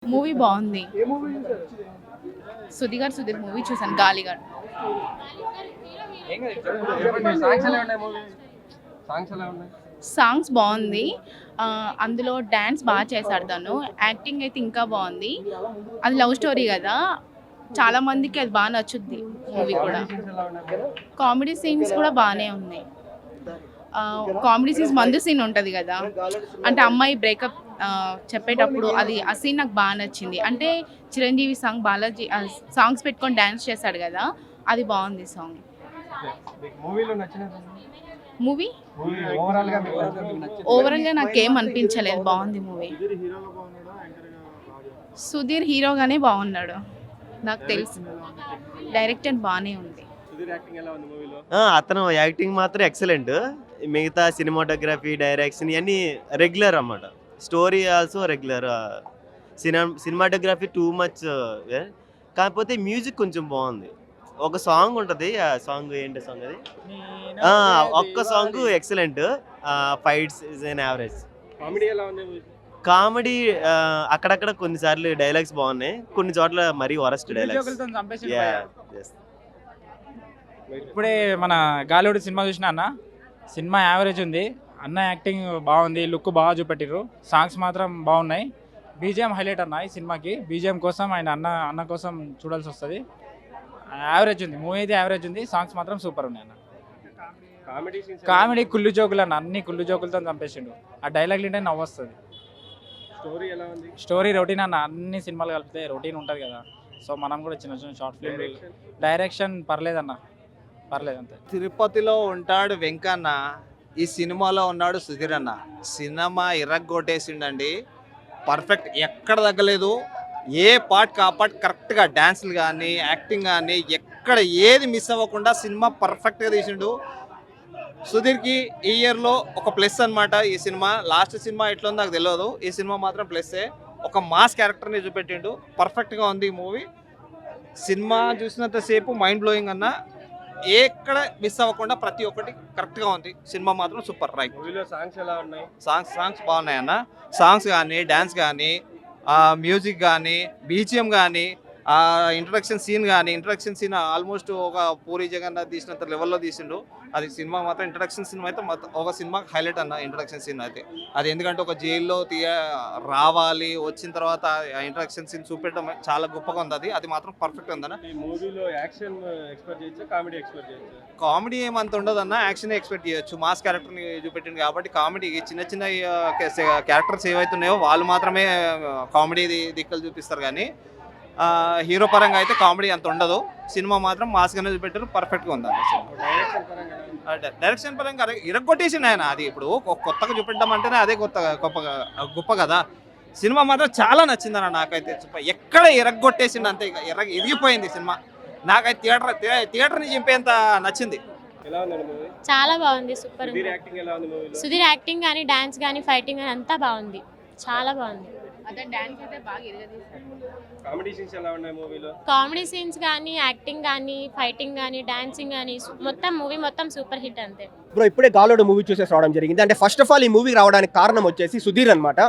Movie బాగుంది. Sudheer movie చూసాను, గాలిగాడు. Songs బాగుంది. అందులో డ్యాన్స్ బాగా చేశాడు తను. యాక్టింగ్ అయితే ఇంకా బాగుంది. అది లవ్ స్టోరీ కదా, చాలా మందికి అది బాగా నచ్చుద్ది. మూవీ కూడా కామెడీ సీన్స్ కూడా బాగానే ఉన్నాయి. కామెడీ సీన్స్ మందు సీన్ ఉంటుంది కదా, అంటే అమ్మాయి బ్రేకప్ చెప్పేటప్పుడు అది ఆ సీన్ నాకు బాగా నచ్చింది. అంటే చిరంజీవి సాంగ్ బాలాజీ సాంగ్స్ పెట్టుకొని డ్యాన్స్ చేశాడు కదా, అది బాగుంది సాంగ్. మూవీ ఓవరాల్గా నాకేం అనిపించలేదు, బాగుంది మూవీ. సుధీర్ హీరోగానే బాగున్నాడు నాకు తెలుసు. డైరెక్టర్ బాగానే ఉంది. అతను యాక్టింగ్ మాత్రం ఎక్సలెంట్. మిగతా సినిమాటోగ్రఫీ, డైరెక్షన్ ఇవన్నీ రెగ్యులర్ అన్నమాట. Story also regular. Cinematography too much, కాకపోతే మ్యూజిక్ కొంచెం బాగుంది. ఒక సాంగ్ ఉంటుంది, ఆ సాంగ్ ఏంటి సాంగ్ అది, ఒక్క song excellent. Fights is N average. Comedy అక్కడక్కడ కొన్నిసార్లు డైలాగ్స్ బాగున్నాయి, కొన్ని చోట్ల మరీ వరస్ట్ డైలాగ్స్. ఇప్పుడే మన గాలివుడ్ సినిమా చూసిన అన్న, సినిమా యావరేజ్ ఉంది. అన్న యాక్టింగ్ బాగుంది, లుక్ బాగా చూపెట్టిర్రు, సాంగ్స్ మాత్రం బాగున్నాయి. బీజిఎం హైలైట్ అన్న ఈ సినిమాకి. బీజిఎం కోసం ఆయన అన్న కోసం చూడాల్సి వస్తుంది. యావరేజ్ ఉంది మూవీ అయితే, యావరేజ్ ఉంది. సాంగ్స్ మాత్రం సూపర్ ఉన్నాయి అన్న. కామెడీ కుళ్ళు జోకులు అన్న, అన్ని కుళ్ళు జోకులతో చంపేసిండు. ఆ డైలాగ్ ఏంటంటే నవ్వు వస్తుంది. స్టోరీ రొటీన్ అన్న, అన్ని సినిమాలు కలిపితే రొటీన్ ఉంటుంది కదా, సో మనం కూడా చిన్న చిన్న షార్ట్ ఫిల్మ్. డైరెక్షన్ పర్లేదన్న, పర్లేదు అంతే. తిరుపతిలో ఉంటాడు వెంకన్న, ఈ సినిమాలో ఉన్నాడు సుధీర్ అన్న. సినిమా ఇరగ్గొట్టేసిండండి, పర్ఫెక్ట్, ఎక్కడ తగ్గలేదు. ఏ పార్ట్ కా పార్ట్ కరెక్ట్గా, డ్యాన్సులు కానీ యాక్టింగ్ కానీ ఎక్కడ ఏది మిస్ అవ్వకుండా సినిమా పర్ఫెక్ట్గా తీసిండు. సుధీర్కి ఈ ఇయర్లో ఒక ప్లస్ అనమాట ఈ సినిమా. లాస్ట్ సినిమా ఎట్లుందో నాకు తెలియదు, ఈ సినిమా మాత్రం ప్లస్సే. ఒక మాస్ క్యారెక్టర్ని చూపెట్టిండు, పర్ఫెక్ట్గా ఉంది ఈ మూవీ. సినిమా చూసినంతసేపు మైండ్ బ్లోయింగ్ అన్న, ఎక్కడ మిస్ అవ్వకుండా ప్రతి ఒక్కటి కరెక్ట్గా ఉంది. సినిమా మాత్రం సూపర్. రైట్. సాంగ్స్ బాగున్నాయి అన్న. సాంగ్స్ కానీ, డ్యాన్స్ కానీ, మ్యూజిక్ కానీ, బీజిఎం కానీ, ఇంట్రడక్షన్ సీన్ ఆల్మోస్ట్ ఒక పూరి జగన్నాథ్ తీసినంత లెవెల్లో తీసిండు. అది సినిమా మాత్రం ఇంట్రడక్షన్ సీన్ అయితే ఒక సినిమాకి హైలైట్ అన్న. ఇంట్రడక్షన్ సీన్ అయితే అది ఎందుకంటే ఒక జైల్లో రావాలి, వచ్చిన తర్వాత ఆ ఇంట్రడక్షన్ సీన్ చూపెట్టడం చాలా గొప్పగా ఉంది. అది మాత్రం పర్ఫెక్ట్ ఉందన్న. కామెడీ ఏమంత ఉండదు అన్న, యాక్షన్ ఎక్స్పెక్ట్ చేయొచ్చు. మాస్ క్యారెక్టర్ని చూపెట్టింది కాబట్టి కామెడీ చిన్న చిన్న క్యారెక్టర్స్ ఏవైతున్నాయో వాళ్ళు మాత్రమే కామెడీ దిక్కలు చూపిస్తారు, కానీ హీరో పరంగా అయితే కామెడీ అంత ఉండదు. సినిమా మాత్రం మాస్గానే చూపెట్టారు, పర్ఫెక్ట్గా ఉంది. డైరెక్షన్ పరంగా ఇరగొట్టేసిండు ఆయన. అది ఇప్పుడు కొత్తగా చూపెట్టడం అంటేనే అదే గొప్ప కదా. సినిమా మాత్రం చాలా నచ్చిందన్న నాకైతే. ఎక్కడ ఇరగొట్టేసిండు అంతే, ఎరిగిపోయింది సినిమా. నాకైతే థియేటర్ని చింపేంత నచ్చింది. చాలా బాగుంది, సూపర్. సుధీర్ యాక్టింగ్ కానీ, డాన్స్ కానీ, ఫైటింగ్ కానీ అంతా బాగుంది, చాలా బాగుంది. కామెడీ సీన్స్ కానీ, యాక్టింగ్ కానీ, ఫైటింగ్ కానీ, డాన్సింగ్ కానీ, మొత్తం మూవీ మొత్తం సూపర్ హిట్ అంతే. బ్రో ఇప్పుడే గాలివుడ్ మూవీ చూసేసి రావడం జరిగింది. అంటే ఫస్ట్ ఆఫ్ ఆల్ ఈ మూవీ రావడానికి కారణం వచ్చేసి సుధీర్ అనమాట.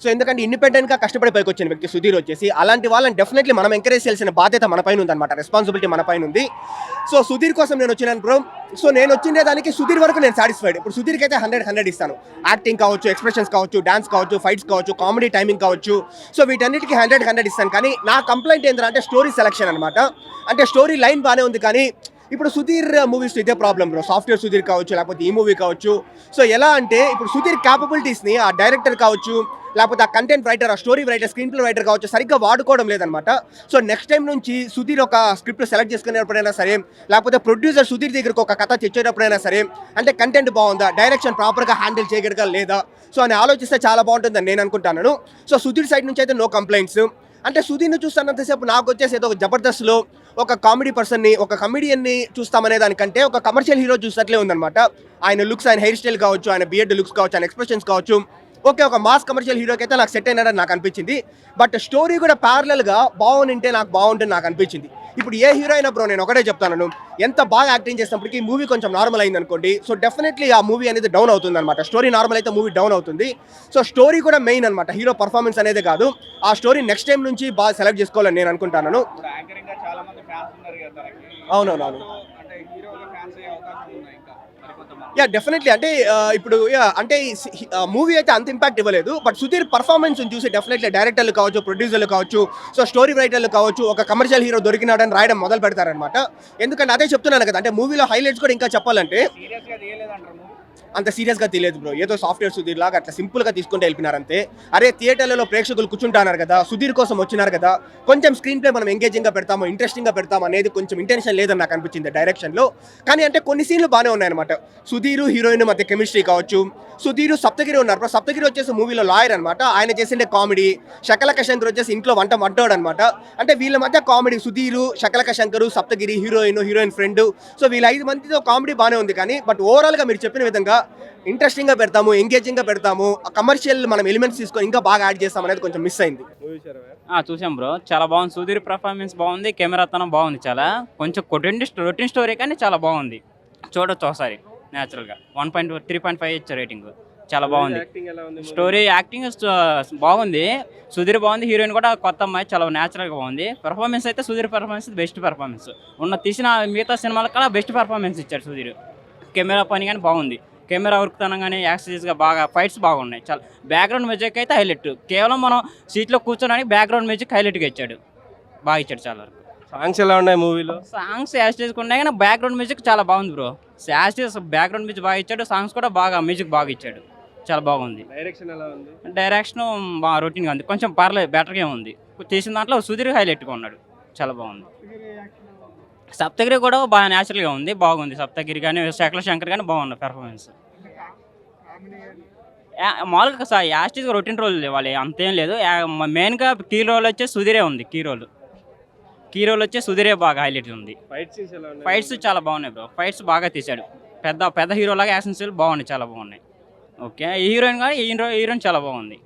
సో ఎందుకంటే ఇండిపెండెంట్గా కష్టపడి పైకి వచ్చిన వ్యక్తి సుధీర్ వచ్చేసి, అలాంటి వాళ్ళని డెఫినెట్లీ మనం ఎంకరేజ్ చేయాల్సిన బాధ్యత మన పైన ఉందన్నమాట, రెస్పాన్సిబిలిటీ మన పైన ఉంది. సో సుధీర్ కోసం నేను వచ్చినాను బ్రో. సో నేను వచ్చిండే దానికి సుధీర్ వరకు నేను సాటిస్ఫైడ్. ఇప్పుడు సుధీర్కి అయితే 100 ఇస్తాను. యాక్టింగ్ కావచ్చు, ఎక్స్ప్రెషన్స్ కావచ్చు, డాన్స్ కావచ్చు, ఫైట్స్ కావచ్చు, కామెడీ టైమింగ్ కావచ్చు, సో వీటన్నిటికీ 100 ఇస్తాను. కానీ నా కంప్లైంట్ ఏంటంటే స్టోరీ సెలెక్షన్ అనమాట. అంటే స్టోరీ లైన్ బాగానే ఉంది, కానీ ఇప్పుడు సుధీర్ మూవీస్ ఇదే ప్రాబ్లం బ్రో. సాఫ్ట్వేర్ సుధీర్ కావచ్చు, లేకపోతే ఈ మూవీ కావచ్చు. సో ఎలా అంటే ఇప్పుడు సుధీర్ క్యాపబిలిటీస్ని ఆ డైరెక్టర్ కావచ్చు, లేకపోతే ఆ కంటెంట్ రైటర్, ఆ story writer, screen play writer కావచ్చు, సరిగ్గా వాడుకోవడం లేదనమాట. సో నెక్స్ట్ టైం నుంచి సుధీర్ ఒక స్క్రిప్ట్ సెలెక్ట్ చేసుకునేటప్పుడైనా సరే, లేకపోతే ప్రొడ్యూసర్ సుధీర్ దగ్గరకు ఒక కథ తెచ్చేటప్పుడైనా సరే, అంటే కంటెంట్ బాగుందా, డైరెక్షన్ ప్రాపర్గా హ్యాండిల్ చేయగలగా లేదా, సో అని ఆలోచిస్తే చాలా బాగుంటుందని నేను అనుకుంటున్నాను. సో సుధీర్ సైడ్ నుంచి అయితే నో కంప్లైంట్స్. అంటే సుధీర్ని చూస్తున్నంతసేపు నాకు వచ్చేసి ఏదో ఒక జబర్దస్త్లో ఒక కామెడీ పర్సన్ని, ఒక కమెడియన్ని చూస్తామనే దానికంటే ఒక కమర్షియల్ హీరో చూసినట్లే ఉందన్నమాట. ఆయన లుక్స్, ఆయన హెయిర్ స్టైల్ కావచ్చు, ఆయన బియర్డ్ లుక్స్ కావచ్చు, ఆయన ఎక్స్ప్రెషన్స్ కావచ్చు, ఓకే ఒక మాస్ కమర్షియల్ హీరోకి అయితే నాకు సెట్ అయినాడని నాకు అనిపించింది. బట్ స్టోరీ కూడా ప్యారలల్గా బాగుంటే బాగుంటుంది నాకు అనిపించింది. ఇప్పుడు ఏ హీరో అయినా బ్రో నేను ఒకటే చెప్తాను, ఎంత బాగా యాక్టింగ్ చేసినప్పటికీ మూవీ కొంచెం నార్మల్ అయింది అనుకోండి, సో డెఫినెట్లీ ఆ మూవీ అనేది డౌన్ అవుతుంది అనమాట. స్టోరీ నార్మల్ అయితే మూవీ డౌన్ అవుతుంది. సో స్టోరీ కూడా మెయిన్ అనమాట, హీరో పర్ఫార్మెన్స్ అనేది కాదు. ఆ స్టోరీ నెక్స్ట్ టైం నుంచి బాగా సెలెక్ట్ చేసుకోవాలని నేను అనుకుంటాను. అవునవునవును. యా డెఫినెట్లీ అంటే ఇప్పుడు అంటే మూవీ అయితే అంత ఇంపాక్ట్ ఇవ్వలేదు. బట్ సుధీర్ పర్ఫార్మెన్స్ చూసి డెఫినెట్లీ డైరెక్టర్లు కావచ్చు, ప్రొడ్యూసర్లు కావచ్చు, సో స్టోరీ రైటర్లు కావచ్చు, ఒక కమర్షియల్ హీరో దొరికినాడని రాయడం మొదలు పెడతారనమాట. ఎందుకంటే అదే చెప్తున్నాను కదా, అంటే మూవీలో హైలైట్స్ కూడా ఇంకా చెప్పాలంటే అంత సీరియస్గా తెలియదు బ్రో. ఏదో సాఫ్ట్వేర్ సుధీర్ లాగా అట్లా సింపుల్గా తీసుకుంటే వెళ్ళినారు అంతే. అరే థియేటర్లలో ప్రేక్షకులు కూర్చుంటున్నారు కదా, సుధీర్ కోసం వచ్చినారు కదా, కొంచెం స్క్రీన్ ప్లే మనం ఎంగేజింగ్గా పెడతాము, ఇంట్రెస్టింగ్గా పెడతాము అనేది కొంచెం ఇంటెన్షన్ లేదని నాకు అనిపించింది డైరెక్షన్లో. కానీ అంటే కొన్ని సీన్లు బాగానే ఉన్నాయన్నమాట. సుధీర్ హీరోయిన్ మధ్య కెమిస్ట్రీ కావచ్చు. సుధీర్ సప్తగిరి ఉన్నారు బ్రో, సప్తగిరి వచ్చేసి మూవీలో లాయర్ అనమాట. ఆయన చేసిండే కామెడీ, శకలక శంకర్ వచ్చేసి ఇంట్లో వంట వంటాడు అనమాట. అంటే వీళ్ళ మధ్య comedy, Sudheer, Shakalaka Shankar, Saptagiri, heroine friend, so వీళ్ళ 5 మందితో కామెడీ బాగానే ఉంది. కానీ బట్ ఓవరాల్గా మీరు చెప్పిన విధంగా ఇంట్రెస్టింగ్గా పెడతాము, ఎంగేజింగ్గా పెడతాము, కమర్షియల్ మనం ఎలిమెంట్స్ తీసుకొని ఇంకా బాగా యాడ్ చేస్తాం అనేది కొంచెం మిస్ అయింది. చూసాం బ్రో, చాలా బాగుంది. సుధీర్ పర్ఫార్మెన్స్ బాగుంది, కెమెరాతనం బాగుంది. చాలా కొంచెం రొటీన్ స్టోరీ కానీ చాలా బాగుంది. చూడొచ్చు ఒకసారి న్యాచురల్గా. 3.5 ఇచ్చా రేటింగ్. చాలా బాగుంది. స్టోరీ యాక్టింగ్ బాగుంది. సుధీర్ బాగుంది, హీరోయిన్ కూడా కొత్త అమ్మాయి, చాలా న్యాచురల్గా బాగుంది. పర్ఫార్మెన్స్ అయితే సుధీర్ పర్ఫార్మెన్స్ బెస్ట్ పర్ఫార్మెన్స్ తీసిన మిగతా సినిమాలకు కూడా బెస్ట్ పర్ఫార్మెన్స్ ఇచ్చాడు సుధీర్. కెమెరా పని కానీ బాగుంది, కెమెరా వర్క్తనం కానీ యాక్సెసరీస్గా బాగా, ఫైట్స్ బాగున్నాయి. చాలా బ్యాక్గ్రౌండ్ మ్యూజిక్ అయితే హైలైట్. కేవలం మనం సీట్లో కూర్చోడానికి బ్యాక్గ్రౌండ్ మ్యూజిక్ హైలైట్గా ఇచ్చాడు, బాగా ఇచ్చాడు. చాలా వరకు సాంగ్స్ ఎలా ఉన్నాయి మూవీలో? సాంగ్స్ యాస్టేజ్ ఉన్నాయి కానీ బ్యాక్గ్రౌండ్ మ్యూజిక్ చాలా బాగుంది బ్రో. యాస్టేజ్ బ్యాక్గ్రౌండ్ మ్యూజిక్ బాగా ఇచ్చాడు, సాంగ్స్ కూడా బాగా, మ్యూజిక్ బాగా ఇచ్చాడు, చాలా బాగుంది. డైరెక్షన్ ఎలా ఉంది? డైరెక్షన్ బాగా రొటీన్గా ఉంది, కొంచెం పర్లేదు, బెటర్గా ఉంది. చేసిన దాంట్లో సుధీర్ హైలైట్గా ఉన్నాడు, చాలా బాగుంది. సప్తగిరి కూడా బాగా న్యాచురల్గా ఉంది, బాగుంది. సప్తగిరి కానీ శకల శంకర్ కానీ బాగుంది పర్ఫార్మెన్స్. మామూలుగా యాస్టేజ్గా రొటీన్ రోల్ ఇవ్వాలి, అంతేం లేదు. మెయిన్గా కీ రోల్ వచ్చే సుధీరే ఉంది. కీ రోల్ వచ్చే సుధీరే బాగా హైలైట్ ఉంది. ఫైట్స్ చాలా బాగున్నాయి బ్రో, ఫైట్స్ బాగా తీశాడు. పెద్ద హీరోలాగా యాక్షన్ సీన్లు బాగున్నాయి, చాలా బాగున్నాయి. ఓకే, హీరోయిన్ కానీ హీరోయిన్ చాలా బాగుంది.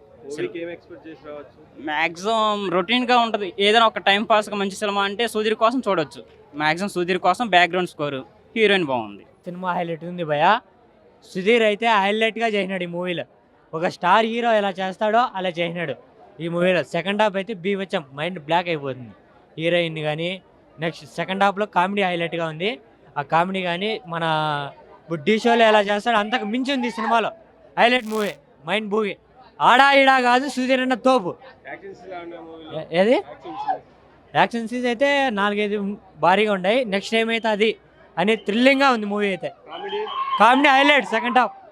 మ్యాక్సిమం రొటీన్గా ఉంటుంది. ఏదైనా ఒక టైం పాస్గా మంచి సినిమా అంటే సుధీర్ కోసం చూడొచ్చు. మ్యాక్సిమం సుధీర్ కోసం బ్యాక్గ్రౌండ్ స్కోరు, హీరోయిన్ బాగుంది. సినిమా హైలైట్ ఉంది భయ. సుధీర్ అయితే హైలైట్గా చేసినాడు ఈ మూవీలో. ఒక స్టార్ హీరో ఎలా చేస్తాడో అలా చేసినాడు ఈ మూవీలో. సెకండ్ హాఫ్ అయితే బీవచ్చం, మైండ్ బ్లాక్ అయిపోతుంది హీరోయిన్ కానీ. నెక్స్ట్ సెకండ్ హాఫ్లో కామెడీ హైలైట్గా ఉంది. ఆ కామెడీ కానీ మన బుడ్డీ షోలో ఎలా చేస్తాడో అంతకు మించి ఉంది ఈ సినిమాలో. Highlight movie, mind movie. ఆడా ఈడా కాదు, సుధీర్ అన్న తోపు. ఏది యాక్షన్ సీన్స్ అయితే 4-5 భారీగా ఉన్నాయి. నెక్స్ట్ ఏమైతే అది అని థ్రిల్లింగ్గా ఉంది మూవీ అయితే. Comedy highlight second half.